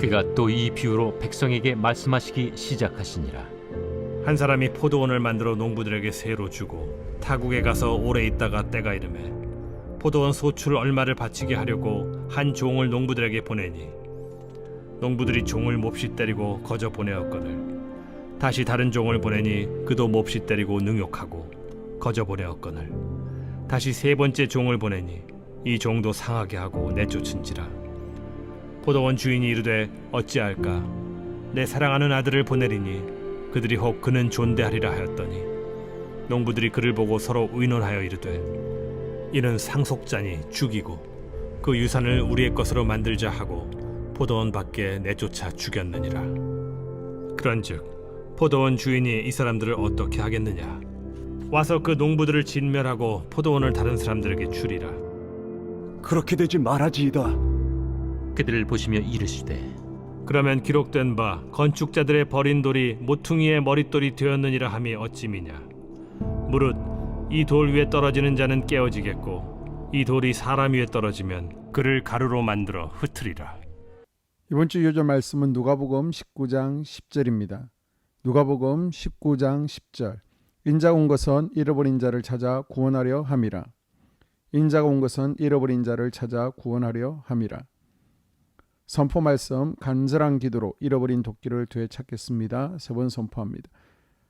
그가 또 이 비유로 백성에게 말씀하시기 시작하시니라. 한 사람이 포도원을 만들어 농부들에게 세로 주고 타국에 가서 오래 있다가 때가 이르매 포도원 소출 얼마를 바치게 하려고 한 종을 농부들에게 보내니 농부들이 종을 몹시 때리고 거저 보내었거늘 다시 다른 종을 보내니 그도 몹시 때리고 능욕하고 거저 보내었거늘 다시 세 번째 종을 보내니 이 종도 상하게 하고 내쫓은지라. 포도원 주인이 이르되 어찌할까? 내 사랑하는 아들을 보내리니 그들이 혹 그는 존대하리라 하였더니 농부들이 그를 보고 서로 의논하여 이르되 이는 상속자니 죽이고 그 유산을 우리의 것으로 만들자 하고 포도원 밖에 내쫓아 죽였느니라. 그런즉 포도원 주인이 이 사람들을 어떻게 하겠느냐? 와서 그 농부들을 진멸하고 포도원을 다른 사람들에게 주리라. 그렇게 되지 말아지이다. 그들을 보시며 이르시되 그러면 기록된 바 건축자들의 버린 돌이 모퉁이의 머릿돌이 되었느니라 함이 어찌미냐? 무릇 이 돌 위에 떨어지는 자는 깨어지겠고 이 돌이 사람 위에 떨어지면 그를 가루로 만들어 흩으리라. 이번 주 요절 말씀은 누가복음 19장 10절입니다. 누가복음 19장 10절. 인자가 온 것은 잃어버린 자를 찾아 구원하려 함이라. 인자가 온 것은 잃어버린 자를 찾아 구원하려 함이라. 선포 말씀, 간절한 기도로 잃어버린 도끼를 되찾겠습니다. 세 번 선포합니다.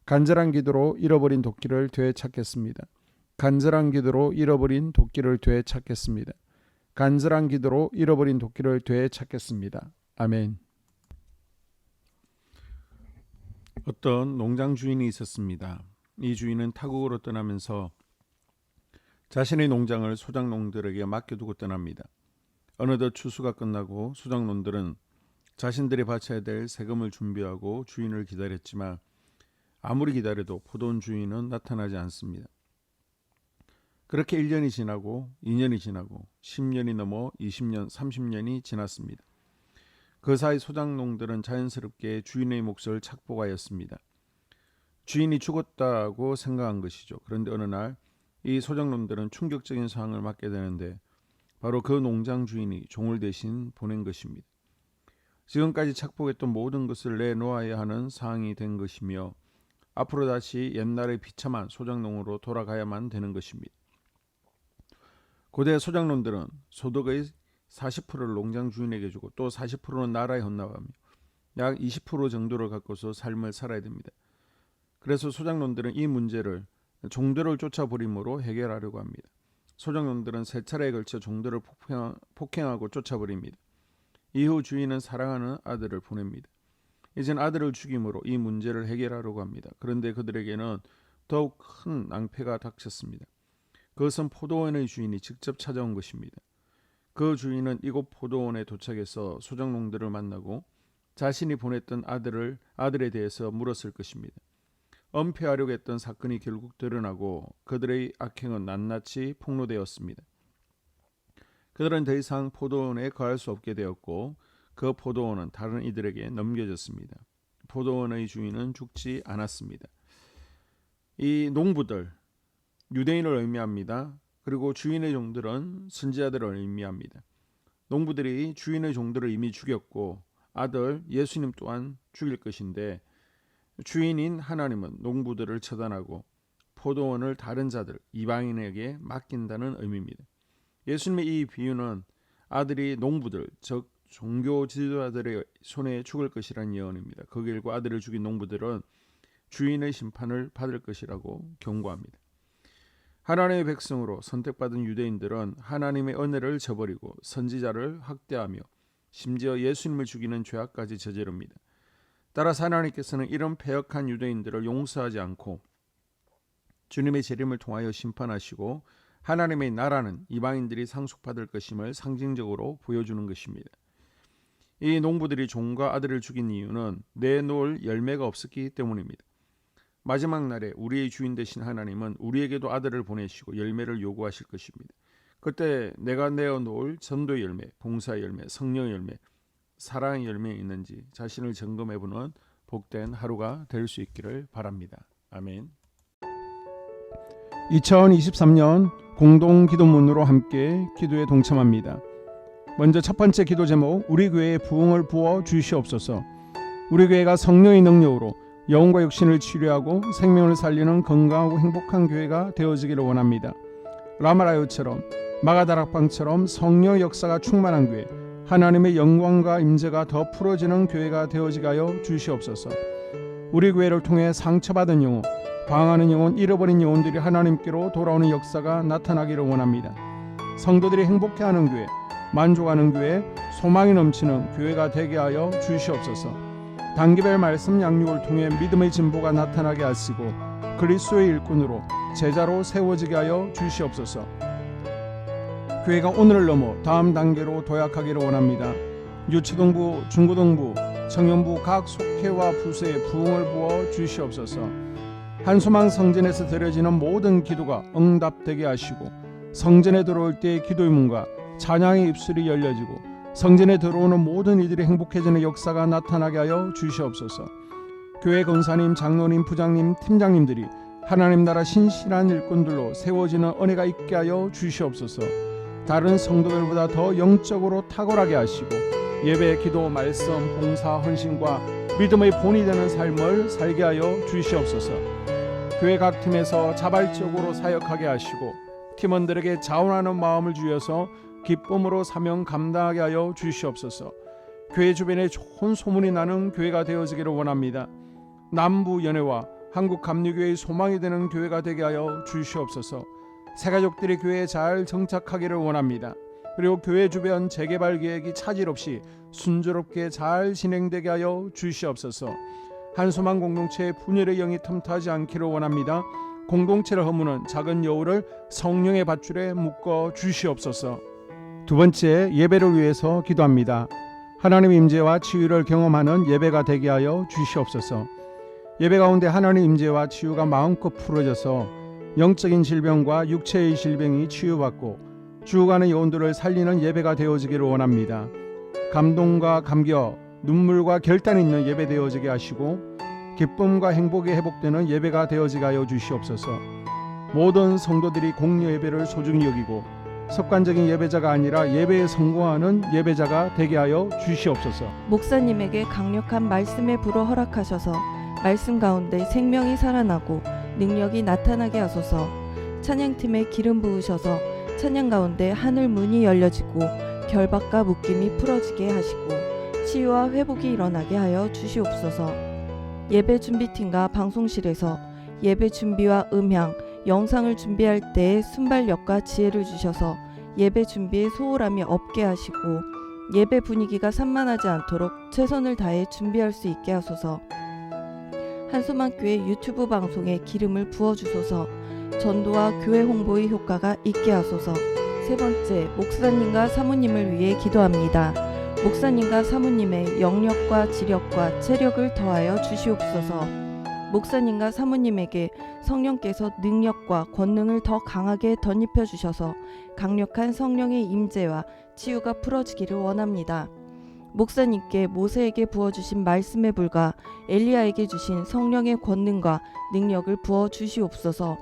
간절한 기도로 잃어버린 도끼를 되찾겠습니다. 간절한 기도로 잃어버린 도끼를 되찾겠습니다. 간절한 기도로 잃어버린 도끼를 되찾겠습니다. 아멘. 어떤 농장 주인이 있었습니다. 이 주인은 타국으로 떠나면서 자신의 농장을 소작농들에게 맡겨두고 떠납니다. 어느덧 추수가 끝나고 소작농들은 자신들이 바쳐야 될 세금을 준비하고 주인을 기다렸지만 아무리 기다려도 포도원 주인은 나타나지 않습니다. 그렇게 1년이 지나고 2년이 지나고 10년이 넘어 20년, 30년이 지났습니다. 그 사이 소작농들은 자연스럽게 주인의 몫을 착복하였습니다. 주인이 죽었다고 생각한 것이죠. 그런데 어느 날 이 소작농들은 충격적인 상황을 맞게 되는데 바로 그 농장 주인이 종을 대신 보낸 것입니다. 지금까지 착복했던 모든 것을 내놓아야 하는 상황이 된 것이며 앞으로 다시 옛날의 비참한 소작농으로 돌아가야만 되는 것입니다. 고대 소작농들은 소득의 40%를 농장 주인에게 주고 또 40%는 나라에 헌납하며 약 20% 정도를 갖고서 삶을 살아야 됩니다. 그래서 소작농들은 이 문제를 종들을 쫓아버림으로 해결하려고 합니다. 소작농들은 세 차례에 걸쳐 종들을 폭행하고 쫓아버립니다. 이후 주인은 사랑하는 아들을 보냅니다. 이젠 아들을 죽임으로 이 문제를 해결하려고 합니다. 그런데 그들에게는 더욱 큰 낭패가 닥쳤습니다. 그것은 포도원의 주인이 직접 찾아온 것입니다. 그 주인은 이곳 포도원에 도착해서 소작농들을 만나고 자신이 보냈던 아들에 대해서 물었을 것입니다. 은폐하려고 했던 사건이 결국 드러나고 그들의 악행은 낱낱이 폭로되었습니다. 그들은 더 이상 포도원에 거할 수 없게 되었고 그 포도원은 다른 이들에게 넘겨졌습니다. 포도원의 주인은 죽지 않았습니다. 이 농부들, 유대인을 의미합니다. 그리고 주인의 종들은 선지자들을 의미합니다. 농부들이 주인의 종들을 이미 죽였고 아들 예수님 또한 죽일 것인데 주인인 하나님은 농부들을 처단하고 포도원을 다른 자들, 이방인에게 맡긴다는 의미입니다. 예수님의 이 비유는 아들이 농부들, 즉 종교 지도자들의 손에 죽을 것이라는 예언입니다. 그 결과 아들을 죽인 농부들은 주인의 심판을 받을 것이라고 경고합니다. 하나님의 백성으로 선택받은 유대인들은 하나님의 은혜를 저버리고 선지자를 학대하며 심지어 예수님을 죽이는 죄악까지 저지릅니다. 따라서 하나님께서는 이런 패역한 유대인들을 용서하지 않고 주님의 재림을 통하여 심판하시고 하나님의 나라는 이방인들이 상속받을 것임을 상징적으로 보여주는 것입니다. 이 농부들이 종과 아들을 죽인 이유는 내놓을 열매가 없었기 때문입니다. 마지막 날에 우리의 주인 되신 하나님은 우리에게도 아들을 보내시고 열매를 요구하실 것입니다. 그때 내가 내어놓을 전도의 열매, 봉사의 열매, 성령의 열매, 사랑의 열매에 있는지 자신을 점검해보는 복된 하루가 될 수 있기를 바랍니다. 아멘. 2023년 공동기도문으로 함께 기도에 동참합니다. 먼저 첫 번째 기도 제목, 우리 교회에 부흥을 부어 주시옵소서. 우리 교회가 성령의 능력으로 영혼과 육신을 치료하고 생명을 살리는 건강하고 행복한 교회가 되어지기를 원합니다. 라마라요처럼 마가다락방처럼 성령 역사가 충만한 교회, 하나님의 영광과 임재가 더 풀어지는 교회가 되어지게 하여 주시옵소서. 우리 교회를 통해 상처받은 영혼, 방황하는 영혼, 잃어버린 영혼들이 하나님께로 돌아오는 역사가 나타나기를 원합니다. 성도들이 행복해하는 교회, 만족하는 교회, 소망이 넘치는 교회가 되게 하여 주시옵소서. 단기별 말씀 양육을 통해 믿음의 진보가 나타나게 하시고 그리스도의 일꾼으로 제자로 세워지게 하여 주시옵소서. 교회가 오늘을 넘어 다음 단계로 도약하기를 원합니다. 유초등부, 중고등부, 청년부 각 속회와 부서에 부흥을 부어 주시옵소서. 한소망 성전에서 드려지는 모든 기도가 응답되게 하시고 성전에 들어올 때의 기도의 문과 찬양의 입술이 열려지고 성전에 들어오는 모든 이들이 행복해지는 역사가 나타나게 하여 주시옵소서. 교회 권사님, 장로님, 부장님, 팀장님들이 하나님 나라 신실한 일꾼들로 세워지는 은혜가 있게 하여 주시옵소서. 다른 성도들보다 더 영적으로 탁월하게 하시고 예배, 기도, 말씀, 봉사, 헌신과 믿음의 본이 되는 삶을 살게 하여 주시옵소서. 교회 각 팀에서 자발적으로 사역하게 하시고 팀원들에게 자원하는 마음을 주셔서 기쁨으로 사명 감당하게 하여 주시옵소서. 교회 주변에 좋은 소문이 나는 교회가 되어지기를 원합니다. 남부 연회와 한국 감리교회의 소망이 되는 교회가 되게 하여 주시옵소서. 새가족들이 교회에 잘 정착하기를 원합니다. 그리고 교회 주변 재개발 계획이 차질 없이 순조롭게 잘 진행되게 하여 주시옵소서. 한소망 공동체의 분열의 영이 틈타지 않기를 원합니다. 공동체를 허무는 작은 여우를 성령의 밧줄에 묶어 주시옵소서. 두 번째, 예배를 위해서 기도합니다. 하나님의 임재와 치유를 경험하는 예배가 되게 하여 주시옵소서. 예배 가운데 하나님의 임재와 치유가 마음껏 풀어져서 영적인 질병과 육체의 질병이 치유받고 죽어가는 영혼들을 살리는 예배가 되어지기를 원합니다. 감동과 감격, 눈물과 결단이 있는 예배 되어지게 하시고 기쁨과 행복이 회복되는 예배가 되어지게 하여 주시옵소서. 모든 성도들이 공유 예배를 소중히 여기고 습관적인 예배자가 아니라 예배에 성공하는 예배자가 되게 하여 주시옵소서. 목사님에게 강력한 말씀의 불을 허락하셔서 말씀 가운데 생명이 살아나고 능력이 나타나게 하소서. 찬양팀에 기름 부으셔서 찬양 가운데 하늘 문이 열려지고 결박과 묶임이 풀어지게 하시고 치유와 회복이 일어나게 하여 주시옵소서. 예배 준비팀과 방송실에서 예배 준비와 음향, 영상을 준비할 때의 순발력과 지혜를 주셔서 예배 준비에 소홀함이 없게 하시고 예배 분위기가 산만하지 않도록 최선을 다해 준비할 수 있게 하소서. 한소망교회 유튜브 방송에 기름을 부어주소서. 전도와 교회 홍보의 효과가 있게 하소서. 세 번째, 목사님과 사모님을 위해 기도합니다. 목사님과 사모님의 영력과 지력과 체력을 더하여 주시옵소서. 목사님과 사모님에게 성령께서 능력과 권능을 더 강하게 덧입혀 주셔서 강력한 성령의 임재와 치유가 풀어지기를 원합니다. 목사님께 모세에게 부어주신 말씀의 불과 엘리야에게 주신 성령의 권능과 능력을 부어 주시옵소서.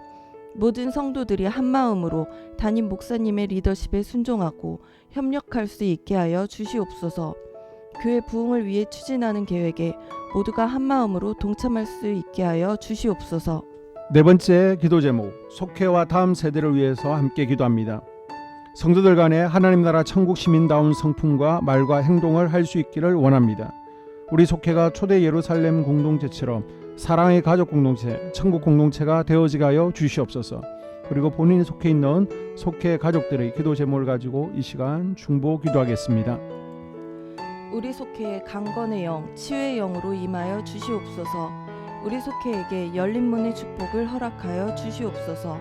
모든 성도들이 한마음으로 담임 목사님의 리더십에 순종하고 협력할 수 있게 하여 주시옵소서. 교회 부흥을 위해 추진하는 계획에 모두가 한마음으로 동참할 수 있게 하여 주시옵소서. 네 번째 기도 제목, 속회와 다음 세대를 위해서 함께 기도합니다. 성도들 간에 하나님 나라 천국 시민다운 성품과 말과 행동을 할 수 있기를 원합니다. 우리 속회가 초대 예루살렘 공동체처럼 사랑의 가족 공동체, 천국 공동체가 되어지게 하여 주시옵소서. 그리고 본인이 속해 있는 속회 가족들의 기도 제목을 가지고 이 시간 중보 기도하겠습니다. 우리 속회에 강건의 영, 치유의 영으로 임하여 주시옵소서. 우리 속회에게 열린 문의 축복을 허락하여 주시옵소서.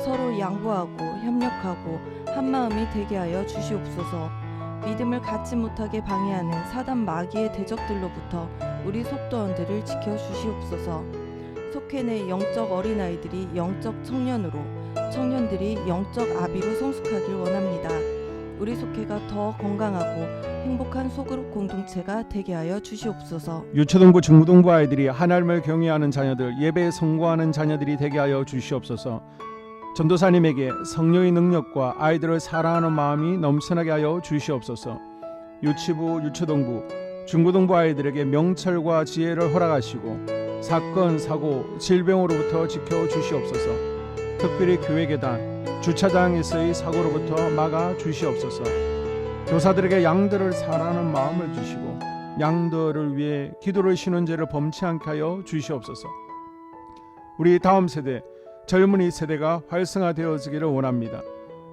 서로 양보하고 협력하고 한마음이 되게 하여 주시옵소서. 믿음을 갖지 못하게 방해하는 사단 마귀의 대적들로부터 우리 속도원들을 지켜주시옵소서. 속회 내 영적 어린아이들이 영적 청년으로, 청년들이 영적 아비로 성숙하길 원합니다. 우리 속회가 더 건강하고 행복한 소그룹 공동체가 되게 하여 주시옵소서. 유초등부, 중고등부 아이들이 하나님을 경외하는 자녀들, 예배에 성공하는 자녀들이 되게 하여 주시옵소서. 전도사님에게 성령의 능력과 아이들을 사랑하는 마음이 넘쳐나게 하여 주시옵소서. 유치부, 유초등부, 중고등부 아이들에게 명철과 지혜를 허락하시고 사건, 사고, 질병으로부터 지켜 주시옵소서. 특별히 교회 계단, 주차장에서의 사고로부터 막아 주시옵소서. 교사들에게 양들을 사랑하는 마음을 주시고 양들을 위해 기도를 쉬는 죄를 범치 않게 하여 주시옵소서. 우리 다음 세대, 젊은이 세대가 활성화되어지기를 원합니다.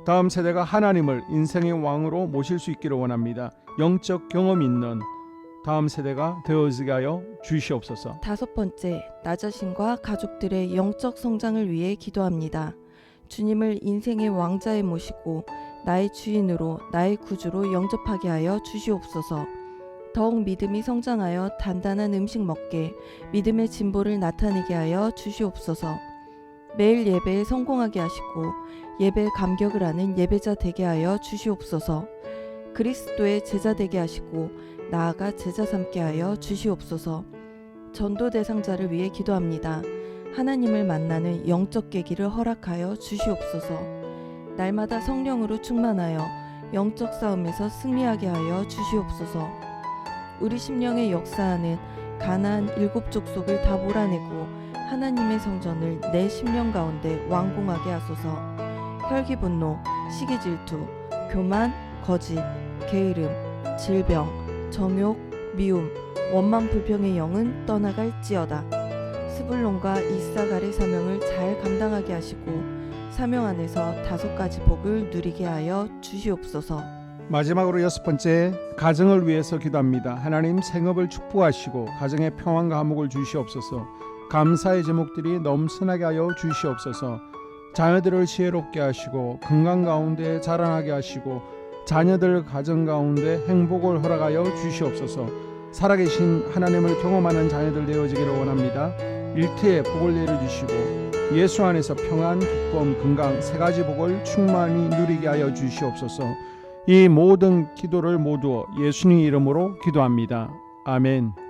다음 세대가 하나님을 인생의 왕으로 모실 수 있기를 원합니다. 영적 경험이 있는 다음 세대가 되어지게 하여 주시옵소서. 5번째, 나 자신과 가족들의 영적 성장을 위해 기도합니다. 주님을 인생의 왕자에 모시고 나의 주인으로 나의 구주로 영접하게 하여 주시옵소서. 더욱 믿음이 성장하여 단단한 음식 먹게 믿음의 진보를 나타내게 하여 주시옵소서. 매일 예배에 성공하게 하시고 예배에 감격을 하는 예배자 되게 하여 주시옵소서. 그리스도의 제자 되게 하시고 나아가 제자 삼게 하여 주시옵소서. 전도 대상자를 위해 기도합니다. 하나님을 만나는 영적 계기를 허락하여 주시옵소서. 날마다 성령으로 충만하여 영적 싸움에서 승리하게 하여 주시옵소서. 우리 심령에 역사하는 가나안 7 족속을 다 몰아내고 하나님의 성전을 내 심령 가운데 완공하게 하소서. 혈기 분노, 시기 질투, 교만, 거짓, 게으름, 질병, 정욕, 미움, 원망 불평의 영은 떠나갈지어다. 스불론과 이사갈의 사명을 잘 감당하게 하시고 사명 안에서 5가지 복을 누리게 하여 주시옵소서. 마지막으로 6번째, 가정을 위해서 기도합니다. 하나님 생업을 축복하시고 가정에 평안과 화목을 주시옵소서. 감사의 제목들이 넘쳐나게 하여 주시옵소서. 자녀들을 지혜롭게 하시고 건강 가운데 자라나게 하시고 자녀들 가정 가운데 행복을 허락하여 주시옵소서. 살아계신 하나님을 경험하는 자녀들 되어지기를 원합니다. 일터에 복을 내려주시고 예수 안에서 평안, 기쁨, 건강 3가지 복을 충만히 누리게 하여 주시옵소서. 이 모든 기도를 모두 예수님 이름으로 기도합니다. 아멘.